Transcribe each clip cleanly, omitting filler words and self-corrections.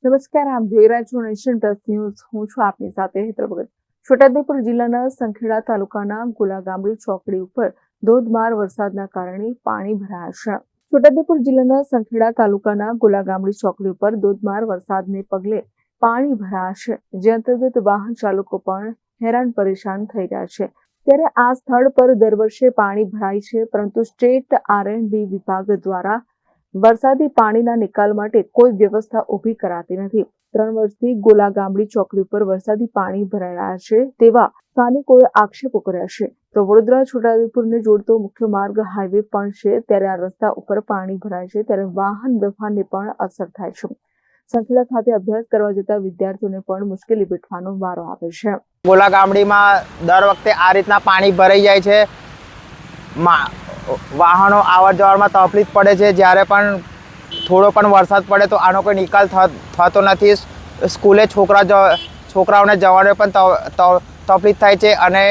નમસ્કાર, આપ જોઈ રહ્યા છો નેશન પ્લસ ન્યૂઝ. હું છું આપની સાથે હેતલ ભગત. છોટાઉદેપુર જિલ્લાના સંખેડા તાલુકાના ગોલાગામડી ચોકડી ઉપર ધોધમાર વરસાદના કારણે પાણી ભરાયા છે. છોટાઉદેપુર જિલ્લાના સંખેડા તાલુકાના ગોલાગામડી ચોકડી ઉપર ધોધમાર વરસાદને પગલે પાણી ભરાયા છે, જે અંતર્ગત વાહન ચાલકો પણ હેરાન પરેશાન થઈ રહ્યા છે. ત્યારે આ સ્થળ પર દર વર્ષે પાણી ભરાય છે, પરંતુ સ્ટેટ R&B વિભાગ દ્વારા વરસાદી પાણીના નિકાલ માટે કોઈ વ્યવસ્થા ઊભી કરાતી નથી. 3 વર્ષથી ગોલાગામડી ચોકડી ઉપર વરસાદી પાણી ભરાઈ રહ્યા છે તેવા સ્થાનિકોએ આક્ષેપો કર્યા છે. તો વડોદરા છોટાઉદેપુરને જોડતો મુખ્ય માર્ગ હાઈવે પણ છે, ત્યારે આ રસ્તા ઉપર પાણી ભરાય છે ત્યારે વાહન વ્યવહારને પણ અસર થાય છે. સંખેડા ખાતે અભ્યાસ કરવા જતા વિદ્યાર્થીઓને પણ મુશ્કેલી વેઠવાનો વારો આવે છે. ગોલાગામડીમાં દર વખતે આ રીતના પાણી ભરાઈ જાય છે. વાહનો આવર જવરમાં તકલીફ પડે છે. જ્યારે પણ થોડો પણ વરસાદ પડે તો આનો કોઈ નિકાલ થતો નથી. સ્કૂલે છોકરાઓને જવાને પણ તકલીફ થાય છે અને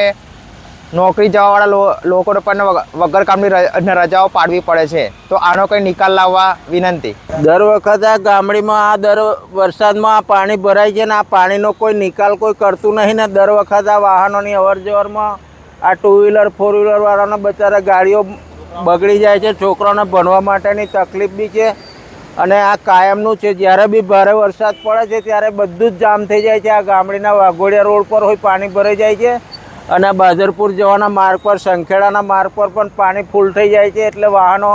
નોકરી જવાવાળા લોકોને પણ વગર કામની રજાઓ પાડવી પડે છે. તો આનો કોઈ નિકાલ લાવવા વિનંતી. દર વખતે આ ગામડીમાં આ દર વરસાદમાં આ પાણી ભરાય છે ને આ પાણીનો કોઈ નિકાલ કોઈ કરતું નહીં ને દર વખત આ વાહનોની અવર જવરમાં આ 2 વ્હીલર 4 વ્હીલર વાળાના બચારા ગાડીઓ બગડી જાય છે. છોકરાઓને ભણવા માટેની તકલીફ બી છે અને આ કાયમનું છે. જ્યારે બી ભારે વરસાદ પડે છે ત્યારે બધું જ જામ થઈ જાય છે. આ ગામડીના વાઘોડિયા રોડ પર હોય પાણી ભરાઈ જાય છે અને બાદરપુર જવાના માર્ગ પર સંખેડાના માર્ગ પર પણ પાણી ફૂલ થઈ જાય છે. એટલે વાહનો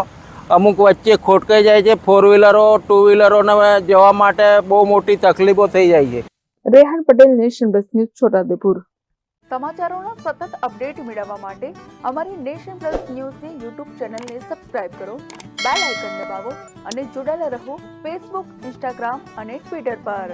અમુક વચ્ચે ખોટકાઈ જાય છે. 4 વ્હીલરો 2 વ્હીલરોને જવા માટે બહુ મોટી તકલીફો થઈ જાય છે. Rehan Patel, nation plus news, Chhota Udaipur. સમાચારોના સતત અપડેટ મેળવવા માટે અમારી નેશન પ્લસ ન્યૂઝની યુટ્યુબ ચેનલને સબસ્ક્રાઇબ કરો, બેલ આઇકન દબાવો અને જોડાયેલા રહો ફેસબુક, ઇન્સ્ટાગ્રામ અને ટ્વિટર પર.